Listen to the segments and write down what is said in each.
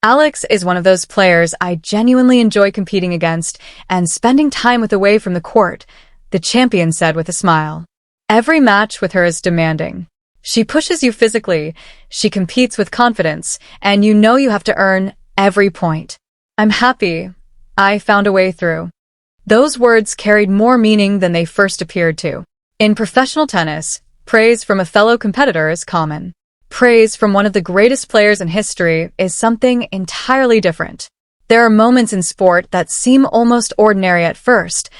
Alex is one of those players I genuinely enjoy competing against and spending time with away from the court, the champion said with a smile. Every match with her is demanding. She pushes you physically, she competes with confidence, and you know you have to earn every point. I'm happy. I found a way through. Those words carried more meaning than they first appeared to. In professional tennis, praise from a fellow competitor is common. Praise from one of the greatest players in history is something entirely different. There are moments in sport that seem almost ordinary at first,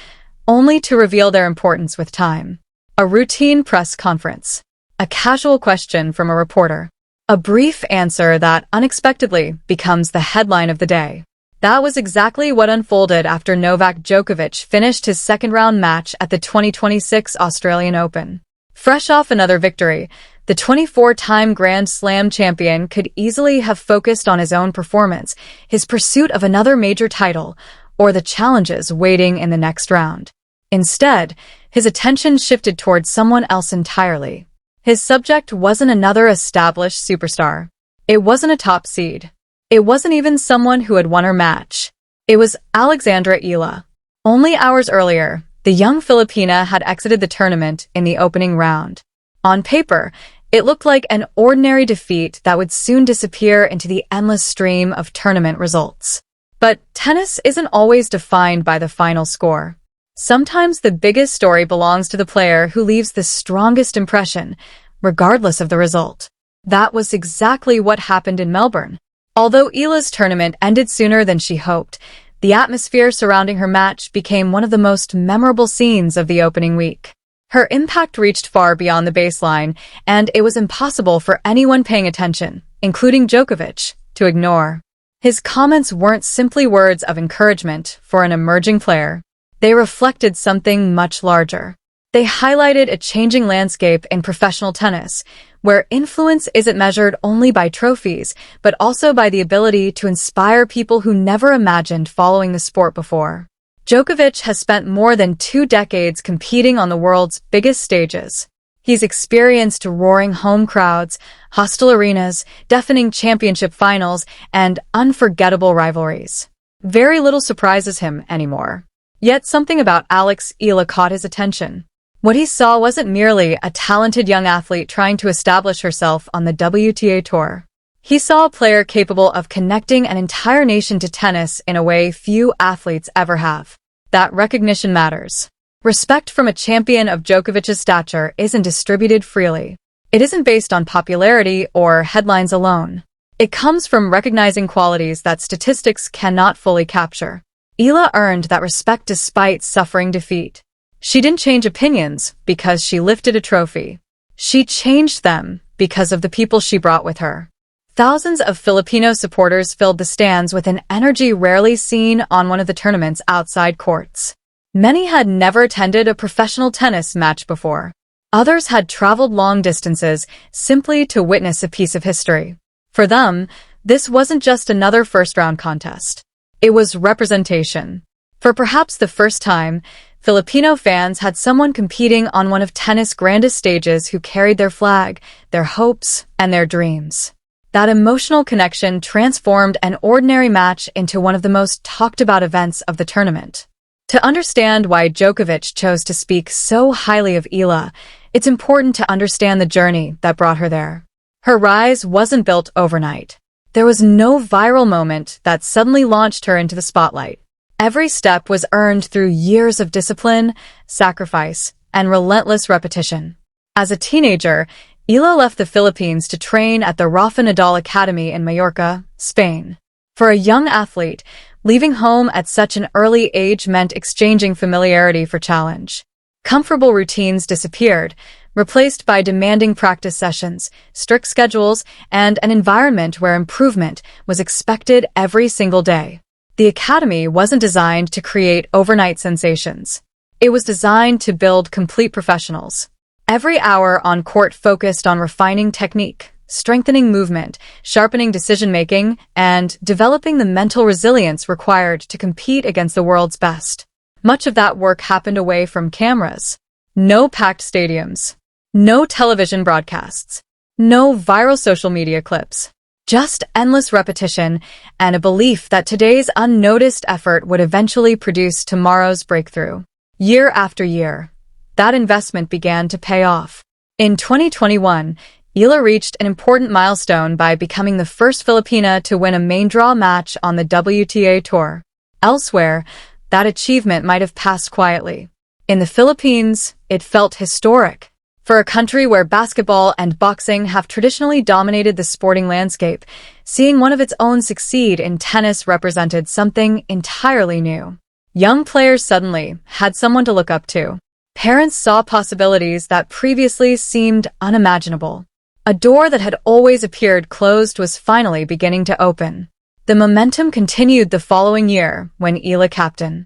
only to reveal their importance with time. A routine press conference. A casual question from a reporter. A brief answer that unexpectedly becomes the headline of the day. That was exactly what unfolded after Novak Djokovic finished his second-round match at the 2026 Australian Open. Fresh off another victory, the 24-time Grand Slam champion could easily have focused on his own performance, his pursuit of another major title, or the challenges waiting in the next round. Instead, his attention shifted towards someone else entirely. His subject wasn't another established superstar. It wasn't a top seed. It wasn't even someone who had won her match. It was Alex Eala. Only hours earlier, the young Filipina had exited the tournament in the opening round. On paper, it looked like an ordinary defeat that would soon disappear into the endless stream of tournament results. But tennis isn't always defined by the final score. Sometimes the biggest story belongs to the player who leaves the strongest impression, regardless of the result. That was exactly what happened in Melbourne. Although Eala's tournament ended sooner than she hoped, the atmosphere surrounding her match became one of the most memorable scenes of the opening week. Her impact reached far beyond the baseline, and it was impossible for anyone paying attention, including Djokovic, to ignore. His comments weren't simply words of encouragement for an emerging player. They reflected something much larger. They highlighted a changing landscape in professional tennis, where influence isn't measured only by trophies, but also by the ability to inspire people who never imagined following the sport before. Djokovic has spent more than 2 decades competing on the world's biggest stages. He's experienced roaring home crowds, hostile arenas, deafening championship finals, and unforgettable rivalries. Very little surprises him anymore. Yet something about Alex Eala caught his attention. What he saw wasn't merely a talented young athlete trying to establish herself on the WTA Tour. He saw a player capable of connecting an entire nation to tennis in a way few athletes ever have. That recognition matters. Respect from a champion of Djokovic's stature isn't distributed freely. It isn't based on popularity or headlines alone. It comes from recognizing qualities that statistics cannot fully capture. Eala earned that respect despite suffering defeat. She didn't change opinions because she lifted a trophy. She changed them because of the people she brought with her. Thousands of Filipino supporters filled the stands with an energy rarely seen on one of the tournament's outside courts. Many had never attended a professional tennis match before. Others had traveled long distances simply to witness a piece of history. For them, this wasn't just another first-round contest. It was representation. For perhaps the first time, Filipino fans had someone competing on one of tennis' grandest stages who carried their flag, their hopes, and their dreams. That emotional connection transformed an ordinary match into one of the most talked-about events of the tournament. To understand why Djokovic chose to speak so highly of Eala, it's important to understand the journey that brought her there. Her rise wasn't built overnight. There was no viral moment that suddenly launched her into the spotlight. Every step was earned through years of discipline, sacrifice, and relentless repetition. As a teenager, Eala left the Philippines to train at the Rafa Nadal Academy in Mallorca, Spain. For a young athlete, leaving home at such an early age meant exchanging familiarity for challenge. Comfortable routines disappeared, replaced by demanding practice sessions, strict schedules, and an environment where improvement was expected every single day. The academy wasn't designed to create overnight sensations. It was designed to build complete professionals. Every hour on court focused on refining technique, strengthening movement, sharpening decision-making, and developing the mental resilience required to compete against the world's best. Much of that work happened away from cameras. No packed stadiums. No television broadcasts. No viral social media clips. Just endless repetition and a belief that today's unnoticed effort would eventually produce tomorrow's breakthrough. Year after year, that investment began to pay off. In 2021, Eala reached an important milestone by becoming the first Filipina to win a main draw match on the WTA Tour. Elsewhere, that achievement might have passed quietly. In the Philippines, it felt historic. For a country where basketball and boxing have traditionally dominated the sporting landscape, seeing one of its own succeed in tennis represented something entirely new. Young players suddenly had someone to look up to. Parents saw possibilities that previously seemed unimaginable. A door that had always appeared closed was finally beginning to open. The momentum continued the following year when Eala captained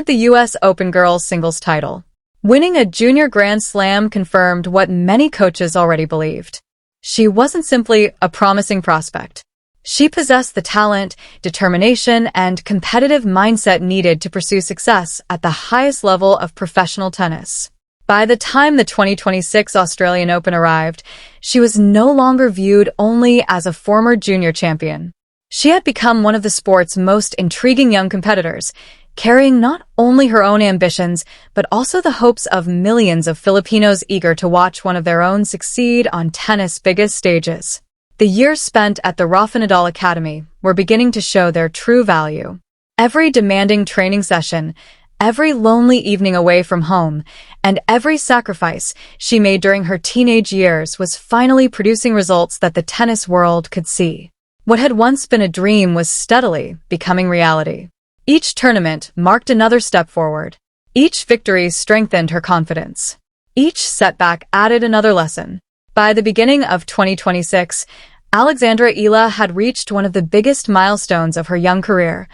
the U.S. Open girls singles title. Winning a junior Grand Slam confirmed what many coaches already believed. She wasn't simply a promising prospect. She possessed the talent, determination, and competitive mindset needed to pursue success at the highest level of professional tennis. By the time the 2026 Australian Open arrived, she was no longer viewed only as a former junior champion. She had become one of the sport's most intriguing young competitors, carrying not only her own ambitions, but also the hopes of millions of Filipinos eager to watch one of their own succeed on tennis' biggest stages. The years spent at the Rafa Nadal Academy were beginning to show their true value. Every demanding training session, every lonely evening away from home, and every sacrifice she made during her teenage years was finally producing results that the tennis world could see. What had once been a dream was steadily becoming reality. Each tournament marked another step forward. Each victory strengthened her confidence. Each setback added another lesson. By the beginning of 2026, Alex Eala had reached one of the biggest milestones of her young career,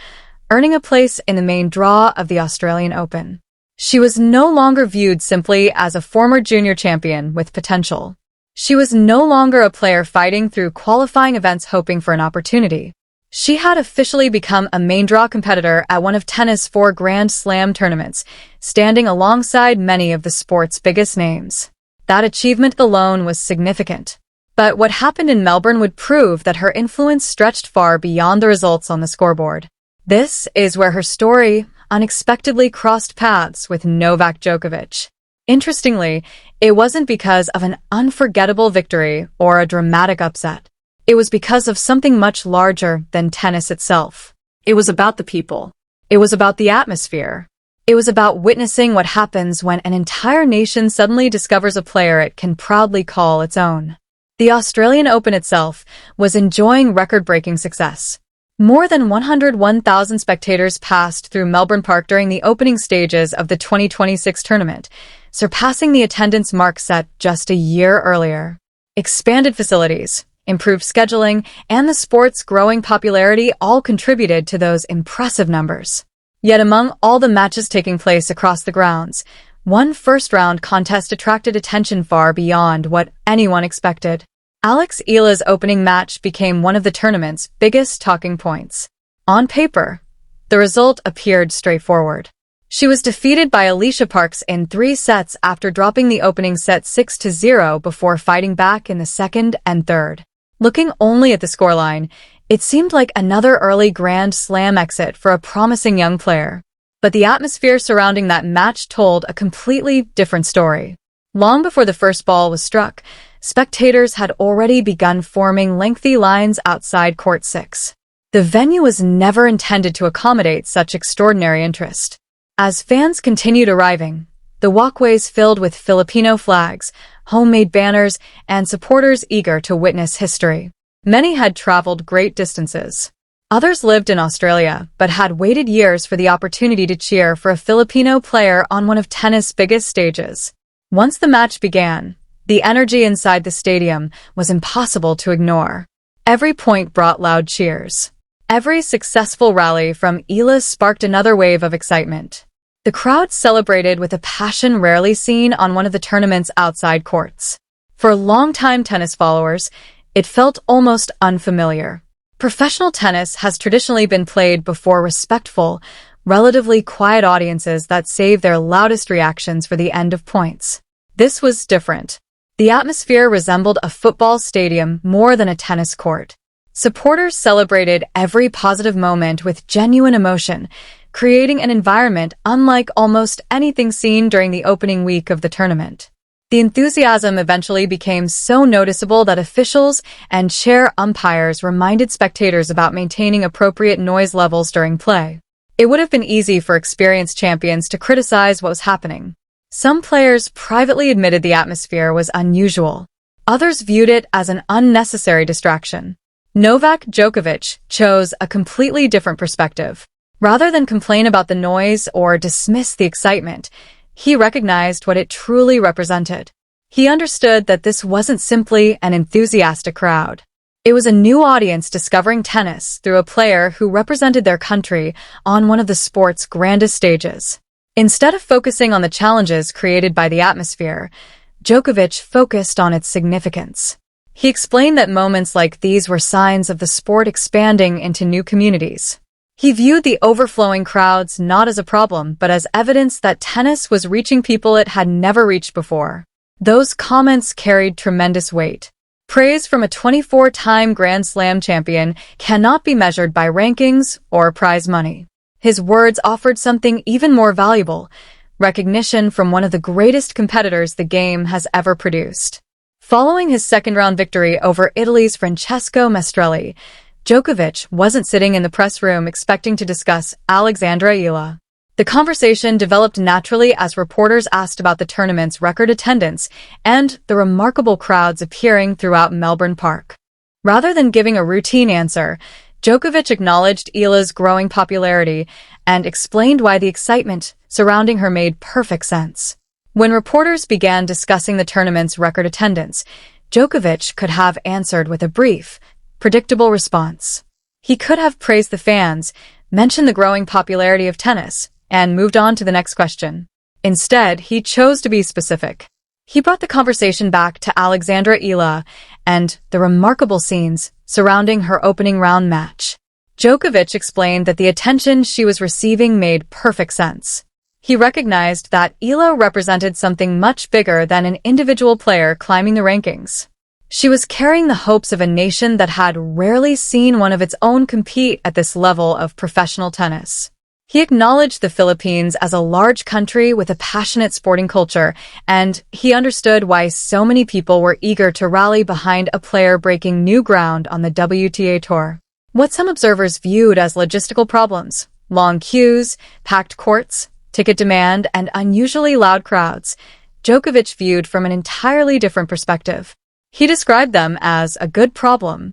earning a place in the main draw of the Australian Open. She was no longer viewed simply as a former junior champion with potential. She was no longer a player fighting through qualifying events hoping for an opportunity. She had officially become a main draw competitor at one of tennis' 4 Grand Slam tournaments, standing alongside many of the sport's biggest names. That achievement alone was significant. But what happened in Melbourne would prove that her influence stretched far beyond the results on the scoreboard. This is where her story unexpectedly crossed paths with Novak Djokovic. Interestingly, it wasn't because of an unforgettable victory or a dramatic upset. It was because of something much larger than tennis itself. It was about the people. It was about the atmosphere. It was about witnessing what happens when an entire nation suddenly discovers a player it can proudly call its own. The Australian Open itself was enjoying record-breaking success. More than 101,000 spectators passed through Melbourne Park during the opening stages of the 2026 tournament, surpassing the attendance mark set just a year earlier. Expanded facilities, improved scheduling, and the sport's growing popularity all contributed to those impressive numbers. Yet among all the matches taking place across the grounds, one first-round contest attracted attention far beyond what anyone expected. Alex Eala's opening match became one of the tournament's biggest talking points. On paper, the result appeared straightforward. She was defeated by Alicia Parks in 3 sets after dropping the opening set 6-0 before fighting back in the second and third. Looking only at the scoreline, it seemed like another early Grand Slam exit for a promising young player. But the atmosphere surrounding that match told a completely different story. Long before the first ball was struck, spectators had already begun forming lengthy lines outside Court 6. The venue was never intended to accommodate such extraordinary interest. As fans continued arriving, the walkways filled with Filipino flags, homemade banners, and supporters eager to witness history. Many had traveled great distances. Others lived in Australia, but had waited years for the opportunity to cheer for a Filipino player on one of tennis' biggest stages. Once the match began, the energy inside the stadium was impossible to ignore. Every point brought loud cheers. Every successful rally from Eala sparked another wave of excitement. The crowd celebrated with a passion rarely seen on one of the tournament's outside courts. For longtime tennis followers, it felt almost unfamiliar. Professional tennis has traditionally been played before respectful, relatively quiet audiences that save their loudest reactions for the end of points. This was different. The atmosphere resembled a football stadium more than a tennis court. Supporters celebrated every positive moment with genuine emotion, creating an environment unlike almost anything seen during the opening week of the tournament. The enthusiasm eventually became so noticeable that officials and chair umpires reminded spectators about maintaining appropriate noise levels during play. It would have been easy for experienced champions to criticize what was happening. Some players privately admitted the atmosphere was unusual. Others viewed it as an unnecessary distraction. Novak Djokovic chose a completely different perspective. Rather than complain about the noise or dismiss the excitement, he recognized what it truly represented. He understood that this wasn't simply an enthusiastic crowd. It was a new audience discovering tennis through a player who represented their country on one of the sport's grandest stages. Instead of focusing on the challenges created by the atmosphere, Djokovic focused on its significance. He explained that moments like these were signs of the sport expanding into new communities. He viewed the overflowing crowds not as a problem, but as evidence that tennis was reaching people it had never reached before. Those comments carried tremendous weight. Praise from a 24-time Grand Slam champion cannot be measured by rankings or prize money. His words offered something even more valuable, recognition from one of the greatest competitors the game has ever produced. Following his second-round victory over Italy's Francesco Maestrelli, Djokovic wasn't sitting in the press room expecting to discuss Alex Eala. The conversation developed naturally as reporters asked about the tournament's record attendance and the remarkable crowds appearing throughout Melbourne Park. Rather than giving a routine answer, Djokovic acknowledged Eala's growing popularity and explained why the excitement surrounding her made perfect sense. When reporters began discussing the tournament's record attendance, Djokovic could have answered with a brief, predictable response. He could have praised the fans, mentioned the growing popularity of tennis, and moved on to the next question. Instead, he chose to be specific. He brought the conversation back to Alex Eala and the remarkable scenes surrounding her opening round match. Djokovic explained that the attention she was receiving made perfect sense. He recognized that Eala represented something much bigger than an individual player climbing the rankings. She was carrying the hopes of a nation that had rarely seen one of its own compete at this level of professional tennis. He acknowledged the Philippines as a large country with a passionate sporting culture, and he understood why so many people were eager to rally behind a player breaking new ground on the WTA Tour. What some observers viewed as logistical problems, long queues, packed courts, ticket demand, and unusually loud crowds, Djokovic viewed from an entirely different perspective. He described them as a good problem.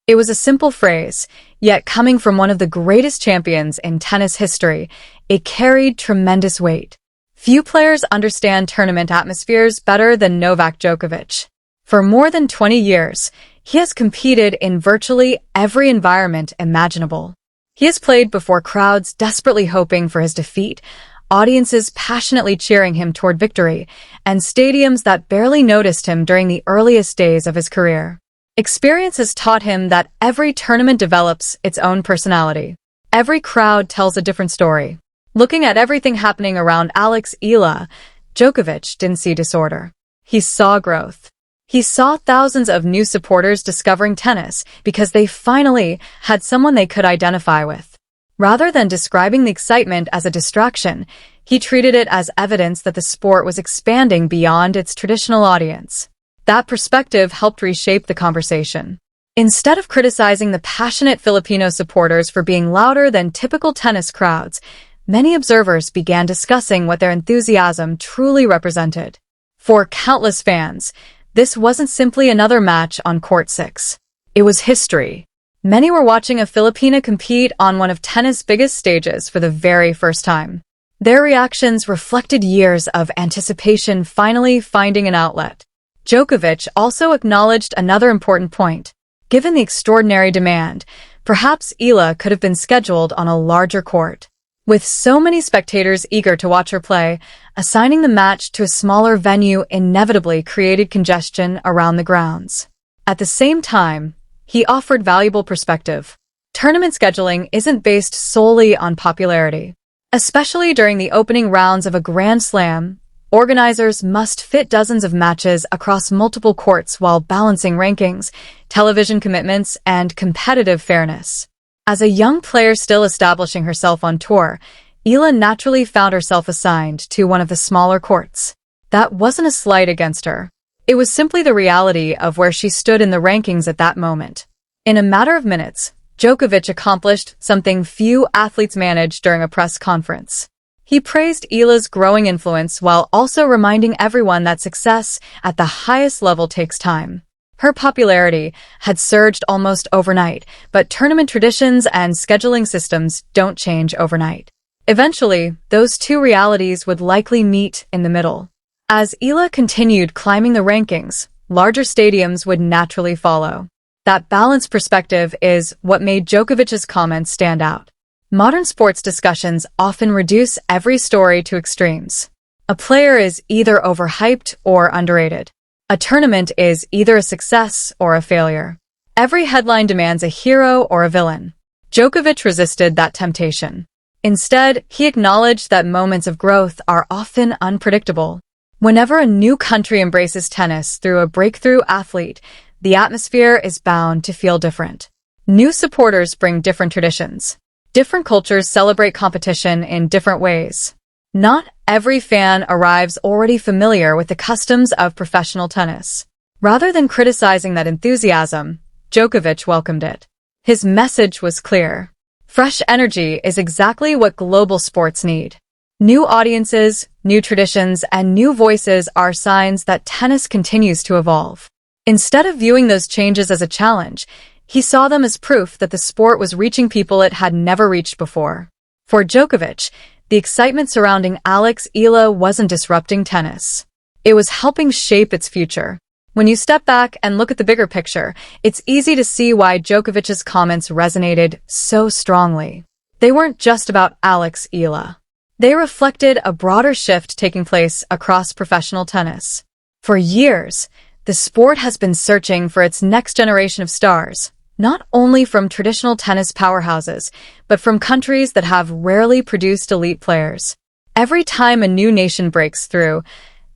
It was a simple phrase, yet coming from one of the greatest champions in tennis history, it carried tremendous weight. Few players understand tournament atmospheres better than Novak Djokovic. For more than 20 years, he has competed in virtually every environment imaginable. He has played before crowds desperately hoping for his defeat, audiences passionately cheering him toward victory, and stadiums that barely noticed him during the earliest days of his career. Experience has taught him that every tournament develops its own personality. Every crowd tells a different story. Looking at everything happening around Alex Eala, Djokovic didn't see disorder. He saw growth. He saw thousands of new supporters discovering tennis because they finally had someone they could identify with. Rather than describing the excitement as a distraction, he treated it as evidence that the sport was expanding beyond its traditional audience. That perspective helped reshape the conversation. Instead of criticizing the passionate Filipino supporters for being louder than typical tennis crowds, many observers began discussing what their enthusiasm truly represented. For countless fans, this wasn't simply another match on Court 6. It was history. Many were watching a Filipina compete on one of tennis' biggest stages for the very first time. Their reactions reflected years of anticipation finally finding an outlet. Djokovic also acknowledged another important point. Given the extraordinary demand, perhaps Eala could have been scheduled on a larger court. With so many spectators eager to watch her play, assigning the match to a smaller venue inevitably created congestion around the grounds. At the same time, he offered valuable perspective. Tournament scheduling isn't based solely on popularity. Especially during the opening rounds of a Grand Slam, Organizers must fit dozens of matches across multiple courts while balancing rankings, television commitments, and competitive fairness. As a young player still establishing herself on tour, Eala naturally found herself assigned to one of the smaller courts. That wasn't a slight against her. It was simply the reality of where she stood in the rankings at that moment. In a matter of minutes, Djokovic accomplished something few athletes manage during a press conference. He praised Eala's growing influence while also reminding everyone that success at the highest level takes time. Her popularity had surged almost overnight, but tournament traditions and scheduling systems don't change overnight. Eventually, those two realities would likely meet in the middle. As Eala continued climbing the rankings, larger stadiums would naturally follow. That balanced perspective is what made Djokovic's comments stand out. Modern sports discussions often reduce every story to extremes. A player is either overhyped or underrated. A tournament is either a success or a failure. Every headline demands a hero or a villain. Djokovic resisted that temptation. Instead, he acknowledged that moments of growth are often unpredictable. Whenever a new country embraces tennis through a breakthrough athlete, the atmosphere is bound to feel different. New supporters bring different traditions. Different cultures celebrate competition in different ways. Not every fan arrives already familiar with the customs of professional tennis. Rather than criticizing that enthusiasm, Djokovic welcomed it. His message was clear. Fresh energy is exactly what global sports need. New audiences, new traditions, and new voices are signs that tennis continues to evolve. Instead of viewing those changes as a challenge, he saw them as proof that the sport was reaching people it had never reached before. For Djokovic, the excitement surrounding Alex Eala wasn't disrupting tennis. It was helping shape its future. When you step back and look at the bigger picture, it's easy to see why Djokovic's comments resonated so strongly. They weren't just about Alex Eala. They reflected a broader shift taking place across professional tennis. For years, the sport has been searching for its next generation of stars, not only from traditional tennis powerhouses, but from countries that have rarely produced elite players. Every time a new nation breaks through,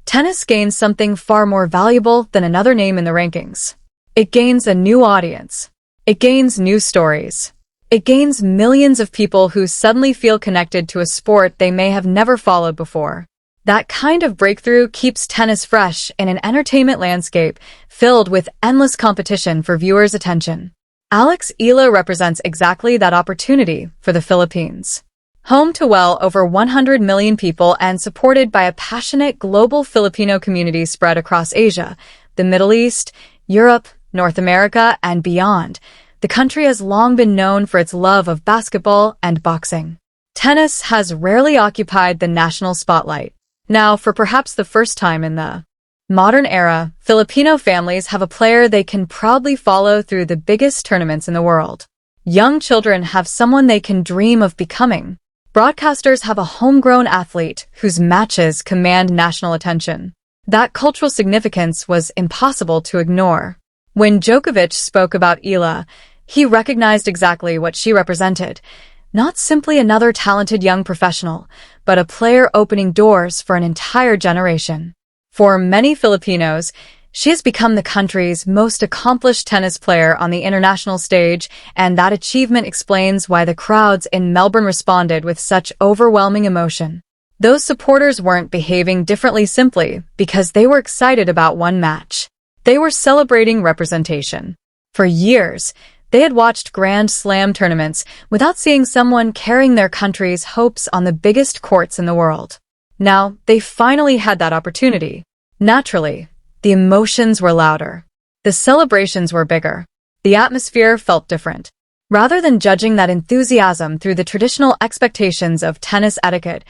tennis gains something far more valuable than another name in the rankings. It gains a new audience. It gains new stories. It gains millions of people who suddenly feel connected to a sport they may have never followed before. That kind of breakthrough keeps tennis fresh in an entertainment landscape filled with endless competition for viewers' attention. Alex Eala represents exactly that opportunity for the Philippines. Home to well over 100 million people and supported by a passionate global Filipino community spread across Asia, the Middle East, Europe, North America, and beyond, the country has long been known for its love of basketball and boxing. Tennis has rarely occupied the national spotlight. Now, for perhaps the first time in the modern era, Filipino families have a player they can proudly follow through the biggest tournaments in the world. Young children have someone they can dream of becoming. Broadcasters have a homegrown athlete whose matches command national attention. That cultural significance was impossible to ignore. When Djokovic spoke about Eala, he recognized exactly what she represented. Not simply another talented young professional, but a player opening doors for an entire generation. For many Filipinos, she has become the country's most accomplished tennis player on the international stage, and that achievement explains why the crowds in Melbourne responded with such overwhelming emotion. Those supporters weren't behaving differently simply because they were excited about one match. They were celebrating representation. For years, they had watched Grand Slam tournaments without seeing someone carrying their country's hopes on the biggest courts in the world. Now, they finally had that opportunity. Naturally, the emotions were louder. The celebrations were bigger. The atmosphere felt different. Rather than judging that enthusiasm through the traditional expectations of tennis etiquette,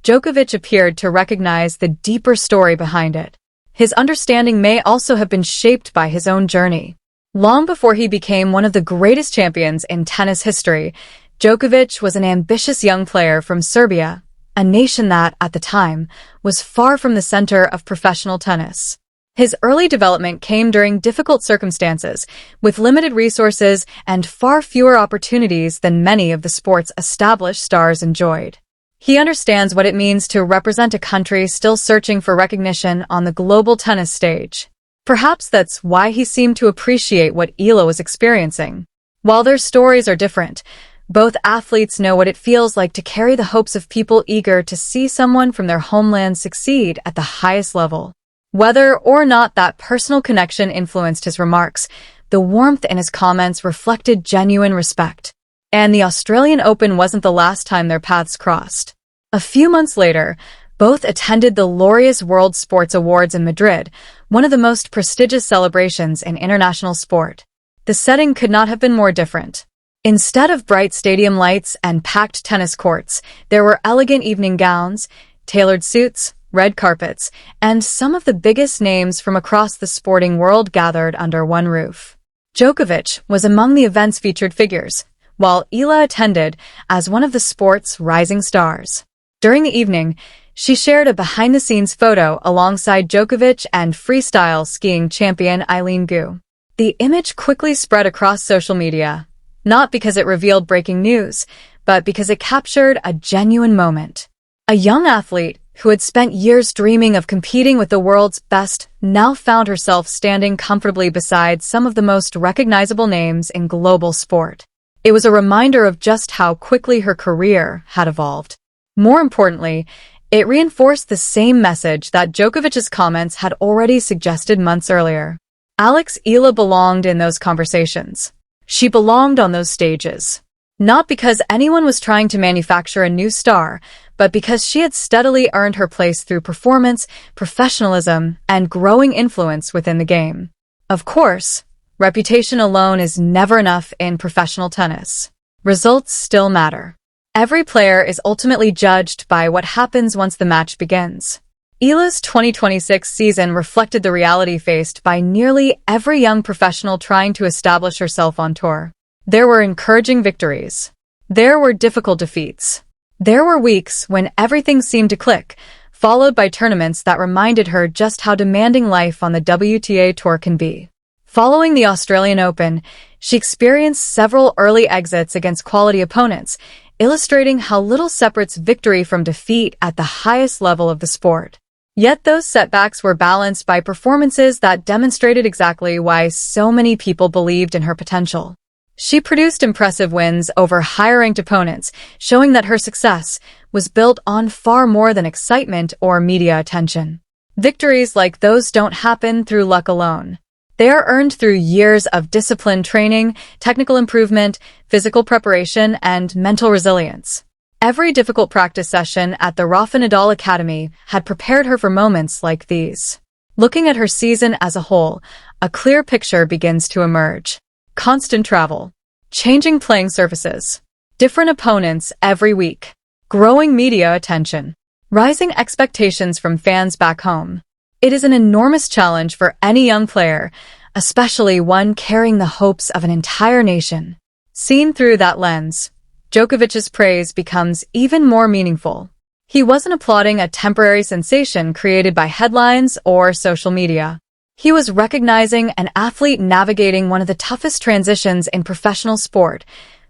Djokovic appeared to recognize the deeper story behind it. His understanding may also have been shaped by his own journey. Long before he became one of the greatest champions in tennis history, Djokovic was an ambitious young player from Serbia, a nation that, at the time, was far from the center of professional tennis. His early development came during difficult circumstances, with limited resources and far fewer opportunities than many of the sport's established stars enjoyed. He understands what it means to represent a country still searching for recognition on the global tennis stage. Perhaps that's why he seemed to appreciate what Eala was experiencing. While their stories are different, both athletes know what it feels like to carry the hopes of people eager to see someone from their homeland succeed at the highest level. Whether or not that personal connection influenced his remarks, the warmth in his comments reflected genuine respect. And the Australian Open wasn't the last time their paths crossed. A few months later, both attended the Laureus World Sports Awards in Madrid, one of the most prestigious celebrations in international sport. The setting could not have been more different. Instead of bright stadium lights and packed tennis courts, there were elegant evening gowns, tailored suits, red carpets, and some of the biggest names from across the sporting world gathered under one roof. Djokovic was among the event's featured figures, while Eala attended as one of the sport's rising stars. During the evening, she shared a behind-the-scenes photo alongside Djokovic and freestyle skiing champion Eileen Gu. The image quickly spread across social media, not because it revealed breaking news, but because it captured a genuine moment. A young athlete who had spent years dreaming of competing with the world's best now found herself standing comfortably beside some of the most recognizable names in global sport. It was a reminder of just how quickly her career had evolved. More importantly, it reinforced the same message that Djokovic's comments had already suggested months earlier. Alex Eala belonged in those conversations. She belonged on those stages. Not because anyone was trying to manufacture a new star, but because she had steadily earned her place through performance, professionalism, and growing influence within the game. Of course, reputation alone is never enough in professional tennis. Results still matter. Every player is ultimately judged by what happens once the match begins. Eala's 2026 season reflected the reality faced by nearly every young professional trying to establish herself on tour. There were encouraging victories. There were difficult defeats. There were weeks when everything seemed to click, followed by tournaments that reminded her just how demanding life on the WTA Tour can be. Following the Australian Open, she experienced several early exits against quality opponents, illustrating how little separates victory from defeat at the highest level of the sport. Yet those setbacks were balanced by performances that demonstrated exactly why so many people believed in her potential. She produced impressive wins over higher-ranked opponents, showing that her success was built on far more than excitement or media attention. Victories like those don't happen through luck alone. They are earned through years of disciplined training, technical improvement, physical preparation, and mental resilience. Every difficult practice session at the Rafa Nadal Academy had prepared her for moments like these. Looking at her season as a whole, a clear picture begins to emerge. Constant travel, changing playing surfaces, different opponents every week, growing media attention, rising expectations from fans back home. It is an enormous challenge for any young player, especially one carrying the hopes of an entire nation. Seen through that lens, Djokovic's praise becomes even more meaningful. He wasn't applauding a temporary sensation created by headlines or social media. He was recognizing an athlete navigating one of the toughest transitions in professional sport,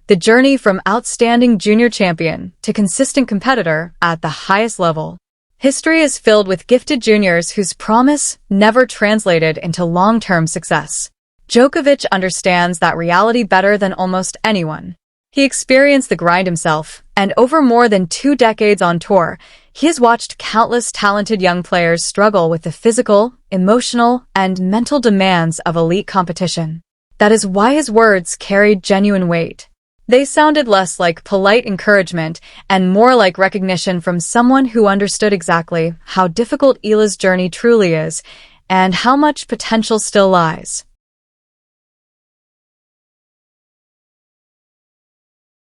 the journey from outstanding junior champion to consistent competitor at the highest level. History is filled with gifted juniors whose promise never translated into long-term success. Djokovic understands that reality better than almost anyone. He experienced the grind himself, and over more than 2 decades on tour, he has watched countless talented young players struggle with the physical, emotional, and mental demands of elite competition. That is why his words carried genuine weight. They sounded less like polite encouragement and more like recognition from someone who understood exactly how difficult Eala's journey truly is and how much potential still lies.